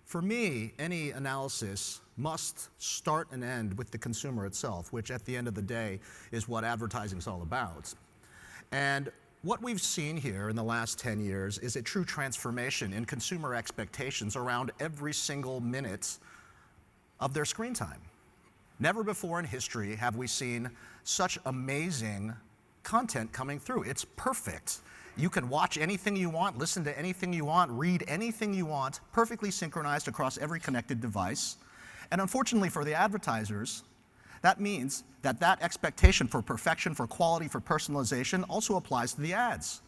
For me, any analysis must start and end with the consumer itself, which at the end of the day is what advertising is all about. And what we've seen here in the last 10 years is a true transformation in consumer expectations around every single minute of their screen time. Never before in history have we seen such amazing content coming through. It's perfect. You can watch anything you want, listen to anything you want, read anything you want, perfectly synchronized across every connected device. And unfortunately for the advertisers, that means that that expectation for perfection, for quality, for personalization also applies to the ads.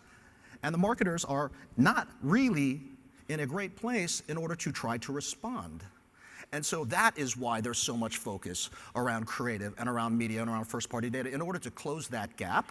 And the marketers are not really in a great place in order to try to respond. And so that is why there's so much focus around creative and around media and around first-party data in order to close that gap.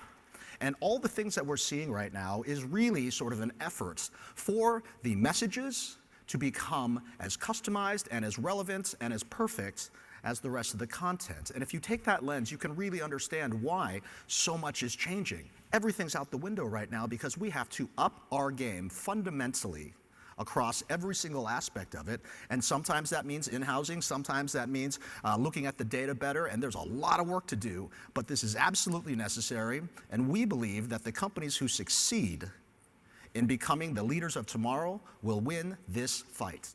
And all the things that we're seeing right now is really sort of an effort for the messages to become as customized and as relevant and as perfect as the rest of the content. And if you take that lens, you can really understand why so much is changing. Everything's out the window right now because we have to up our game fundamentally across every single aspect of it. And sometimes that means in-housing, sometimes that means looking at the data better, and there's a lot of work to do, but this is absolutely necessary, and we believe that the companies who succeed in becoming the leaders of tomorrow will win this fight.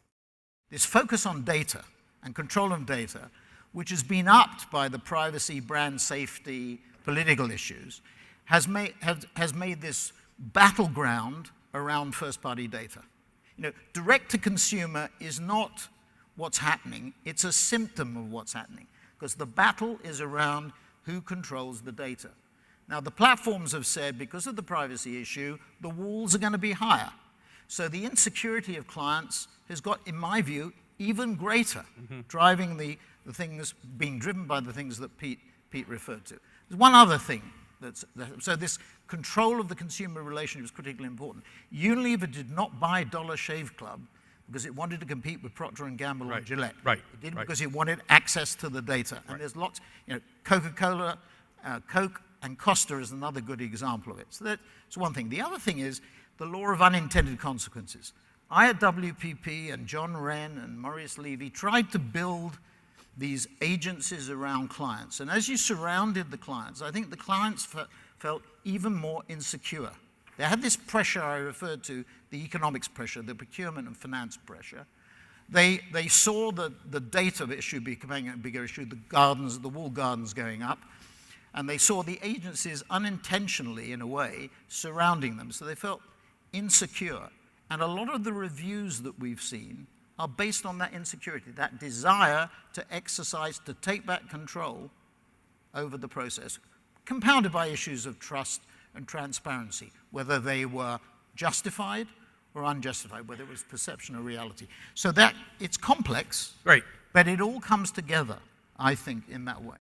This focus on data and control of data, which has been upped by the privacy, brand safety, political issues, has made this battleground around first-party data. You know, direct-to-consumer is not what's happening, it's a symptom of what's happening, because the battle is around who controls the data. Now, the platforms have said, because of the privacy issue, the walls are going to be higher. So the insecurity of clients has got, in my view, even greater, driving the things, being driven by the things that Pete referred to. There's one other thing. So this control of the consumer relationship is critically important. Unilever did not buy Dollar Shave Club because it wanted to compete with Procter & Gamble or Gillette. Right. It did because it wanted access to the data. And there's lots, you know, Coca-Cola, Coke and Costa is another good example of it. So that's one thing. The other thing is the law of unintended consequences. I at WPP and John Wren and Maurice Levy tried to build these agencies around clients. And as you surrounded the clients, I think the clients felt even more insecure. They had this pressure I referred to, the economics pressure, the procurement and finance pressure. They saw the data issue becoming a bigger issue, the walled gardens going up, and they saw the agencies unintentionally, in a way, surrounding them. So they felt insecure. And a lot of the reviews that we've seen are based on that insecurity, that desire to exercise, to take back control over the process, compounded by issues of trust and transparency, whether they were justified or unjustified, whether it was perception or reality. So that, it's complex, Right. but it all comes together, I think, in that way.